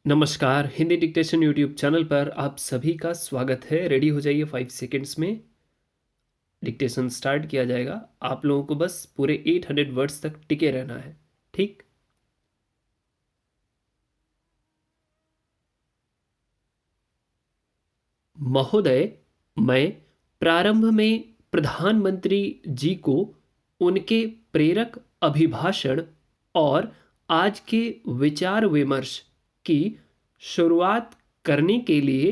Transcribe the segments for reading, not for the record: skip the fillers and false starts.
नमस्कार, Hindi dictation YouTube channel पर आप सभी का स्वागत है। रेडी हो जाइए, 5 सेकेंड्स में डिक्टेशन स्टार्ट किया जाएगा। आप लोगों को बस पूरे 800 वर्ड्स तक टिके रहना है, ठीक? महोदय, मैं प्रारंभ में प्रधानमंत्री जी को उनके प्रेरक अभिभाषण और आज के विचार विमर्श की शुरुआत करने के लिए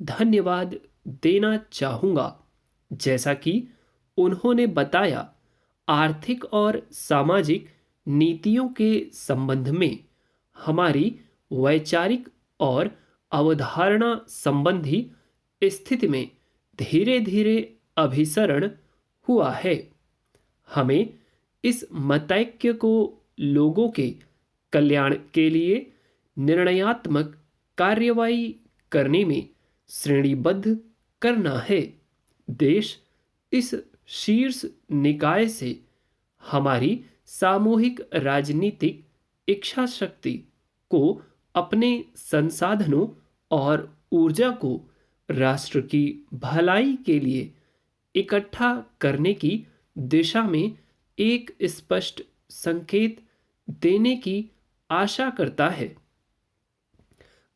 धन्यवाद देना चाहूँगा। जैसा कि उन्होंने बताया, आर्थिक और सामाजिक नीतियों के संबंध में हमारी वैचारिक और अवधारणा संबंधी स्थिति में धीरे धीरे अभिसरण हुआ है। हमें इस मतैक्य को लोगों के कल्याण के लिए निर्णयात्मक कार्यवाही करने में श्रेणीबद्ध करना है। देश इस शीर्ष निकाय से हमारी सामूहिक राजनीतिक इच्छा शक्ति को अपने संसाधनों और ऊर्जा को राष्ट्र की भलाई के लिए इकट्ठा करने की दिशा में एक स्पष्ट संकेत देने की आशा करता है।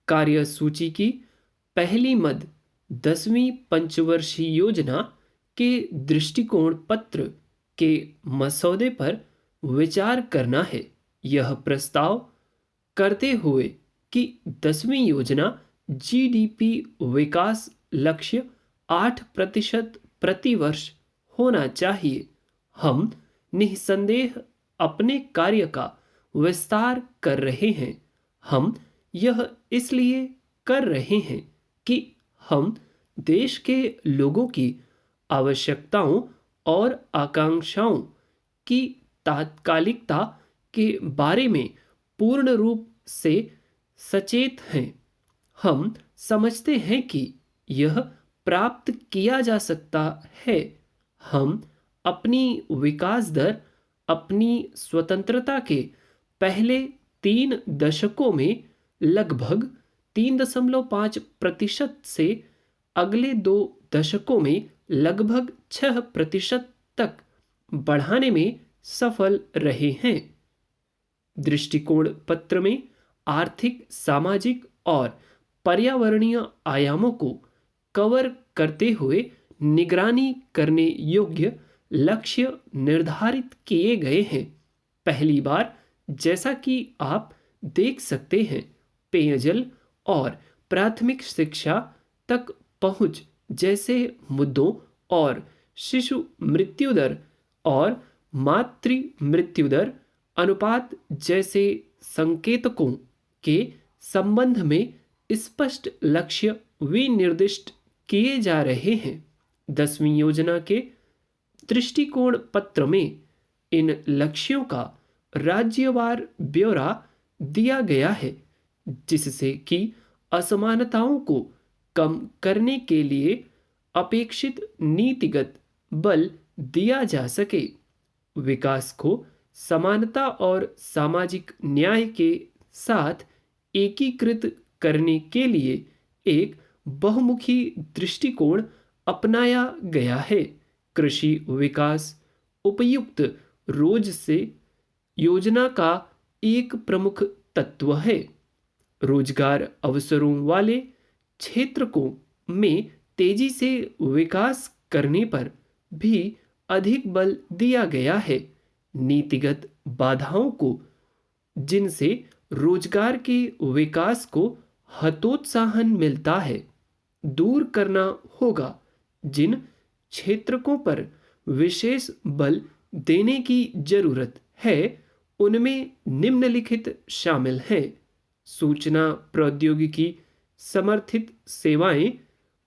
कार्यसूची की पहली मद 10वीं पंचवर्षीय योजना के दृष्टिकोण पत्र के मसौदे पर विचार करना है। यह प्रस्ताव करते हुए कि 10वीं योजना जीडीपी विकास लक्ष्य 8% प्रति वर्ष होना चाहिए। हम निस्संदेह अपने कार्य का विस्तार कर रहे हैं। हम यह इसलिए कर रहे हैं कि हम देश के लोगों की आवश्यकताओं और आकांक्षाओं की तात्कालिकता के बारे में पूर्ण रूप से सचेत हैं। हम समझते हैं कि यह प्राप्त किया जा सकता है। हम अपनी विकास दर अपनी स्वतंत्रता के पहले 3 दशकों में लगभग 3.5% से अगले 2 दशकों में लगभग 6% तक बढ़ाने में सफल रहे हैं। दृष्टिकोण पत्र में आर्थिक, सामाजिक और पर्यावरणीय आयामों को कवर करते हुए निगरानी करने योग्य लक्ष्य निर्धारित किए गए हैं। पहली बार, जैसा कि आप देख सकते हैं, पेयजल और प्राथमिक शिक्षा तक पहुंच जैसे मुद्दों और शिशु मृत्यु दर और मातृ मृत्यु दर अनुपात जैसे संकेतकों के संबंध में स्पष्ट लक्ष्य विनिर्दिष्ट किए जा रहे हैं। 10वीं योजना के दृष्टिकोण पत्र में इन लक्ष्यों का राज्यवार ब्यौरा दिया गया है, जिससे कि असमानताओं को कम करने के लिए अपेक्षित नीतिगत बल दिया जा सके। विकास को समानता और सामाजिक न्याय के साथ एकीकृत करने के लिए एक बहुमुखी दृष्टिकोण अपनाया गया है। कृषि विकास उपयुक्त रोज से योजना का एक प्रमुख तत्व है। रोजगार अवसरों वाले क्षेत्रों में तेजी से विकास करने पर भी अधिक बल दिया गया है। नीतिगत बाधाओं को, जिनसे रोजगार के विकास को हतोत्साहन मिलता है, दूर करना होगा। जिन क्षेत्रों पर विशेष बल देने की जरूरत है, उनमें निम्नलिखित शामिल हैं: सूचना प्रौद्योगिकी समर्थित सेवाएं,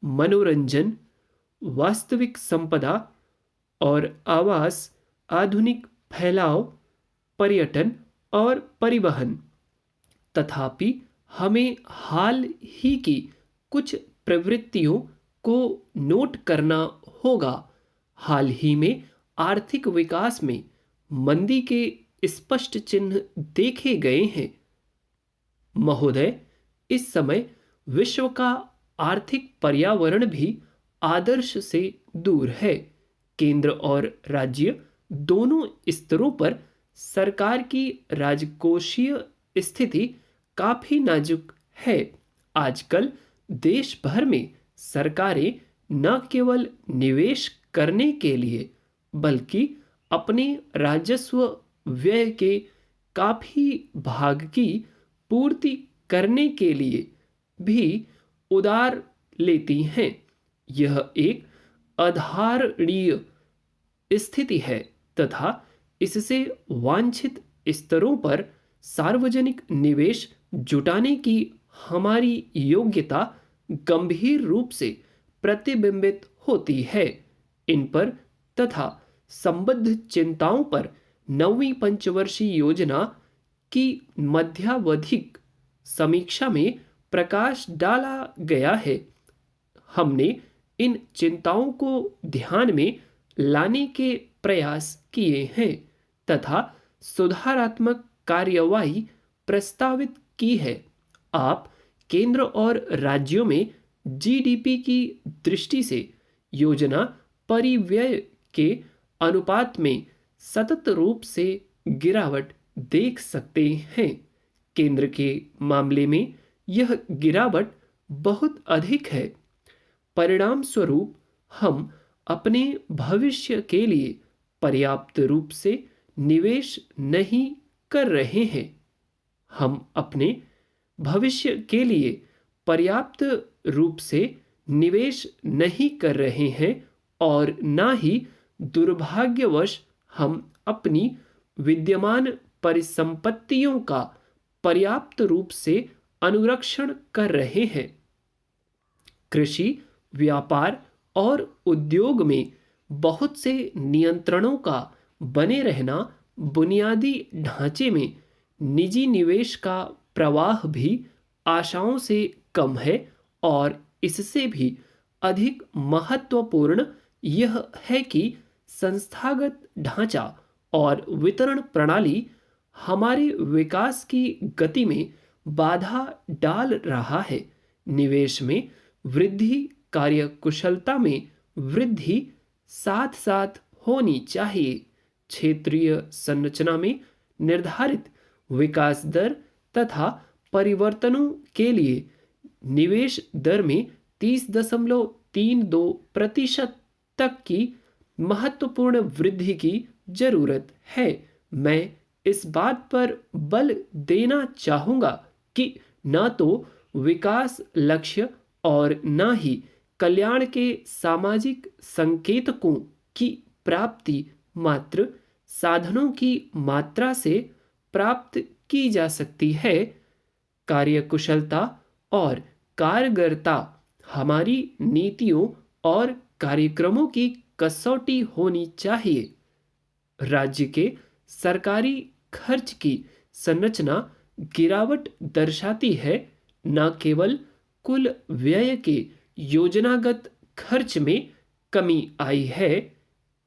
मनोरंजन, वास्तविक संपदा और आवास, आधुनिक फैलाव, पर्यटन और परिवहन। तथापि हमें हाल ही की कुछ प्रवृत्तियों को नोट करना होगा। हाल ही में आर्थिक विकास में मंदी के स्पष्ट चिन्ह देखे गए हैं। महोदय, इस समय विश्व का आर्थिक पर्यावरण भी आदर्श से दूर है। केंद्र और राज्य दोनों स्तरों पर सरकार की राजकोषीय स्थिति काफी नाजुक है। आजकल देश भर में सरकारें न केवल निवेश करने के लिए बल्कि अपने राजस्व व्यय के काफी भाग की पूर्ति करने के लिए भी उधार लेती हैं। यह एक अधारणीय स्थिति है तथा इससे वांछित स्तरों पर सार्वजनिक निवेश जुटाने की हमारी योग्यता गंभीर रूप से प्रतिबिंबित होती है। इन पर तथा संबद्ध चिंताओं पर नवीं पंचवर्षीय योजना की मध्यावधिक समीक्षा में प्रकाश डाला गया है। हमने इन चिंताओं को ध्यान में लाने के प्रयास किए हैं तथा सुधारात्मक कार्यवाही प्रस्तावित की है। आप केंद्र और राज्यों में जीडीपी की दृष्टि से योजना परिव्यय के अनुपात में सतत रूप से गिरावट देख सकते हैं। केंद्र के मामले में यह गिरावट बहुत अधिक है। परिणाम स्वरूप हम अपने भविष्य के लिए पर्याप्त रूप से निवेश नहीं कर रहे हैं। हम अपने भविष्य के लिए पर्याप्त रूप से निवेश नहीं कर रहे हैं और न ही दुर्भाग्यवश हम अपनी विद्यमान परिसंपत्तियों का पर्याप्त रूप से अनुरक्षण कर रहे हैं। कृषि, व्यापार और उद्योग में बहुत से नियंत्रणों का बने रहना बुनियादी ढांचे में निजी निवेश का प्रवाह भी आशाओं से कम है और इससे भी अधिक महत्वपूर्ण यह है कि संस्थागत ढांचा और वितरण प्रणाली हमारे विकास की गति में बाधा डाल रहा है। निवेश में वृद्धि, कार्यकुशलता में वृद्धि साथ साथ होनी चाहिए। क्षेत्रीय संरचना में निर्धारित विकास दर तथा परिवर्तनों के लिए निवेश दर में 30.32% तक की महत्वपूर्ण वृद्धि की जरूरत है। मैं इस बात पर बल देना चाहूँगा कि न तो विकास लक्ष्य और न ही कल्याण के सामाजिक संकेतकों की प्राप्ति मात्र साधनों की मात्रा से प्राप्त की जा सकती है। कार्यकुशलता और कारगरता हमारी नीतियों और कार्यक्रमों की कसौटी होनी चाहिए। राज्य के सरकारी खर्च की संरचना गिरावट दर्शाती है। न केवल कुल व्यय के योजनागत खर्च में कमी आई है,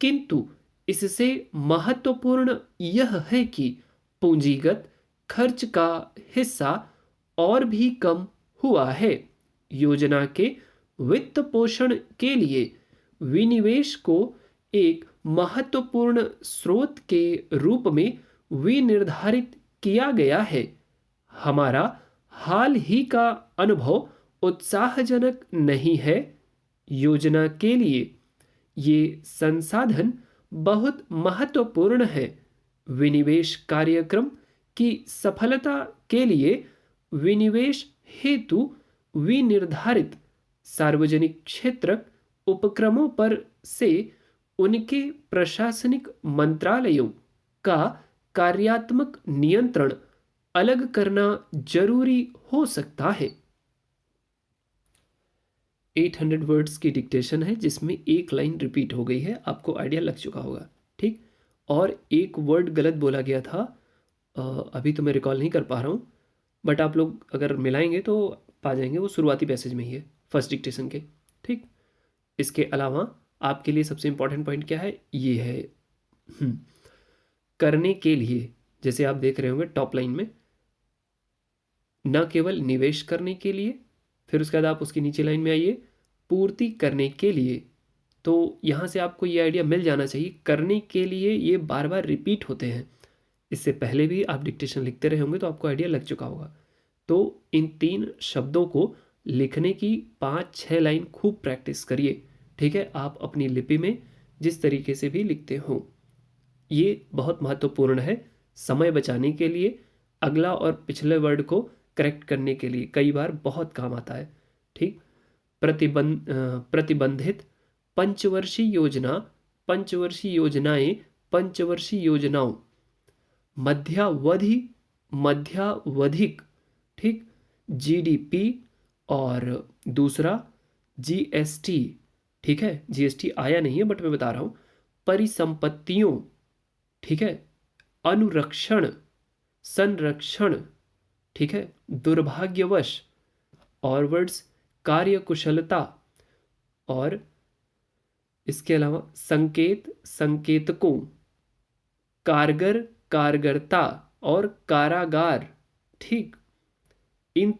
किंतु इससे महत्वपूर्ण यह है कि पूंजीगत खर्च का हिस्सा और भी कम हुआ है। योजना के वित्त पोषण के लिए विनिवेश को एक महत्वपूर्ण स्रोत के रूप में विनिर्धारित किया गया है। हमारा हाल ही का अनुभव उत्साहजनक नहीं है। योजना के लिए ये संसाधन बहुत महत्वपूर्ण है। विनिवेश कार्यक्रम की सफलता के लिए विनिवेश हेतु विनिर्धारित सार्वजनिक क्षेत्र उपक्रमों पर से उनके प्रशासनिक मंत्रालयों का कार्यात्मक नियंत्रण अलग करना जरूरी हो सकता है। 800 वर्ड्स की डिक्टेशन है जिसमें एक लाइन रिपीट हो गई है। आपको आइडिया लग चुका होगा, ठीक। और एक वर्ड गलत बोला गया था, अभी तो मैं रिकॉल नहीं कर पा रहा हूँ, बट आप लोग अगर मिलाएंगे तो पा जाएंगे। वो शुरुआती पैसेज में ही है, फर्स्ट डिक्टेशन के, ठीक। इसके अलावा आपके लिए सबसे इंपॉर्टेंट पॉइंट क्या है, ये है करने के लिए। जैसे आप देख रहे होंगे टॉप लाइन में, न केवल निवेश करने के लिए, फिर उसके बाद आप उसकी नीचे लाइन में आइए, पूर्ति करने के लिए। तो यहाँ से आपको ये आइडिया मिल जाना चाहिए, करने के लिए ये बार बार रिपीट होते हैं। इससे पहले भी आप डिक्टेशन लिखते रहे होंगे तो आपको आइडिया लग चुका होगा। तो इन 3 शब्दों को लिखने की 5-6 लाइन खूब प्रैक्टिस करिए, ठीक है, आप अपनी लिपि में जिस तरीके से भी लिखते हो। ये बहुत महत्वपूर्ण है समय बचाने के लिए, अगला और पिछले वर्ड को करेक्ट करने के लिए कई बार बहुत काम आता है। ठीक, प्रतिबंधित, पंचवर्षीय योजना, पंचवर्षीय योजनाएं, पंचवर्षीय योजनाओं, मध्यावधि, मध्यावधिक, ठीक, जीडीपी, और दूसरा जीएसटी, ठीक है, जीएसटी आया नहीं है बट मैं बता रहा हूं, परिसंपत्तियों, ठीक है, अनुरक्षण, संरक्षण, ठीक है, दुर्भाग्यवश, और वर्ड्स कार्यकुशलता, और इसके अलावा संकेत, संकेतकों, कारगर, कारगरता, और कारागार। ठीक, इन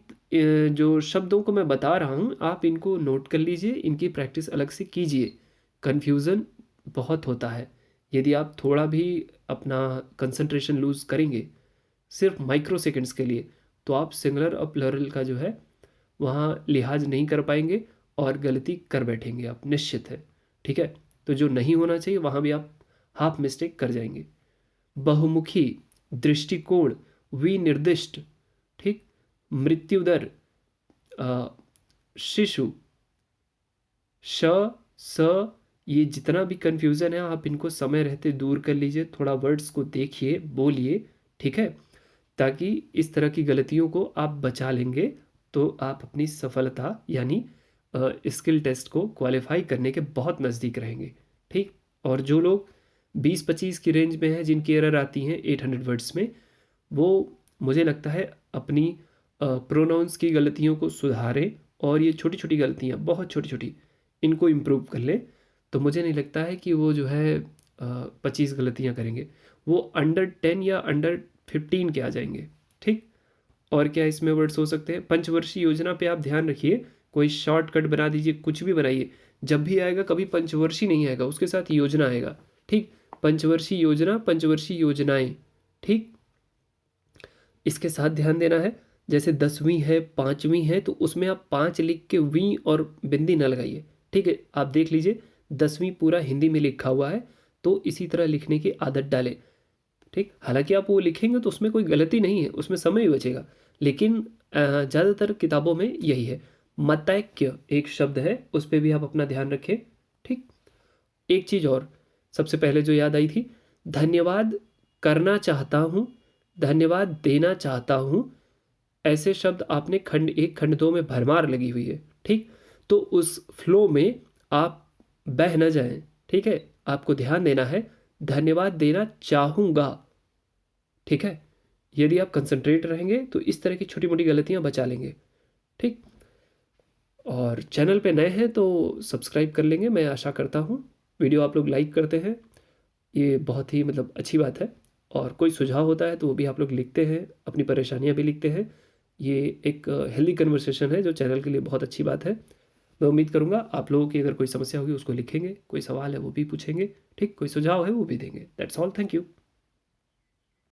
जो शब्दों को मैं बता रहा हूँ आप इनको नोट कर लीजिए, इनकी प्रैक्टिस अलग से कीजिए। कन्फ्यूज़न बहुत होता है, यदि आप थोड़ा भी अपना कंसंट्रेशन लूज़ करेंगे सिर्फ माइक्रो सेकेंड्स के लिए, तो आप सिंगुलर और प्लरल का जो है वहाँ लिहाज नहीं कर पाएंगे और गलती कर बैठेंगे आप, निश्चित है। ठीक है, तो जो नहीं होना चाहिए वहाँ भी आप हाफ मिस्टेक कर जाएंगे। बहुमुखी, दृष्टिकोण, विनिर्दिष्ट, ठीक, मृत्युदर, शिशु, श, स, ये जितना भी कंफ्यूजन है आप इनको समय रहते दूर कर लीजिए, थोड़ा वर्ड्स को देखिए, बोलिए, ठीक है, ताकि इस तरह की गलतियों को आप बचा लेंगे तो आप अपनी सफलता यानी स्किल टेस्ट को क्वालिफाई करने के बहुत नज़दीक रहेंगे। ठीक, और जो लोग 20-25 की रेंज में हैं, जिनकी एरर आती हैं 800 वर्ड्स में, वो मुझे लगता है अपनी प्रोनाउंस की गलतियों को सुधारें, और ये छोटी छोटी गलतियाँ, बहुत छोटी छोटी, इनको इम्प्रूव कर लें। तो मुझे नहीं लगता है कि वो जो है 25 गलतियाँ करेंगे, वो अंडर 10 या अंडर 15 के आ जाएंगे। ठीक, और क्या इसमें वर्ड्स हो सकते हैं? पंचवर्षीय योजना पे आप ध्यान रखिए, कोई शॉर्टकट बना दीजिए, कुछ भी बनाइए, जब भी आएगा कभी पंचवर्षीय नहीं आएगा, उसके साथ योजना आएगा। ठीक, पंचवर्षीय योजना, पंचवर्षीय योजनाएं। ठीक, इसके साथ ध्यान देना है, जैसे 10वीं है, 5वीं है, तो उसमें आप 5 लिख के वीं और बिंदी न लगाइए। ठीक है, आप देख लीजिए 10वीं पूरा हिंदी में लिखा हुआ है, तो इसी तरह लिखने की आदत डालें। ठीक, हालांकि आप वो लिखेंगे तो उसमें कोई गलती नहीं है, उसमें समय ही बचेगा, लेकिन ज़्यादातर किताबों में यही है। मतैक्य एक शब्द है, उस पर भी आप अपना ध्यान रखें। ठीक, एक चीज़ और सबसे पहले जो याद आई थी, धन्यवाद करना चाहता हूँ, धन्यवाद देना चाहता हूँ, ऐसे शब्द आपने खंड 1 खंड 2 में भरमार लगी हुई है। ठीक, तो उस फ्लो में आप बह न जाएं। ठीक है, आपको ध्यान देना है, धन्यवाद देना चाहूँगा। ठीक है, यदि आप कंसंट्रेट रहेंगे तो इस तरह की छोटी मोटी गलतियाँ बचा लेंगे। ठीक, और चैनल पे नए हैं तो सब्सक्राइब कर लेंगे, मैं आशा करता हूँ। वीडियो आप लोग लाइक करते हैं, ये बहुत ही मतलब अच्छी बात है, और कोई सुझाव होता है तो वो भी आप लोग लिखते हैं, अपनी परेशानियाँ भी लिखते हैं। ये एक हेल्दी कन्वर्सेशन है जो चैनल के लिए बहुत अच्छी बात है। मैं उम्मीद करूँगा आप लोगों की अगर कोई समस्या होगी उसको लिखेंगे, कोई सवाल है वो भी पूछेंगे, ठीक, कोई सुझाव है वो भी देंगे। That's all, thank you.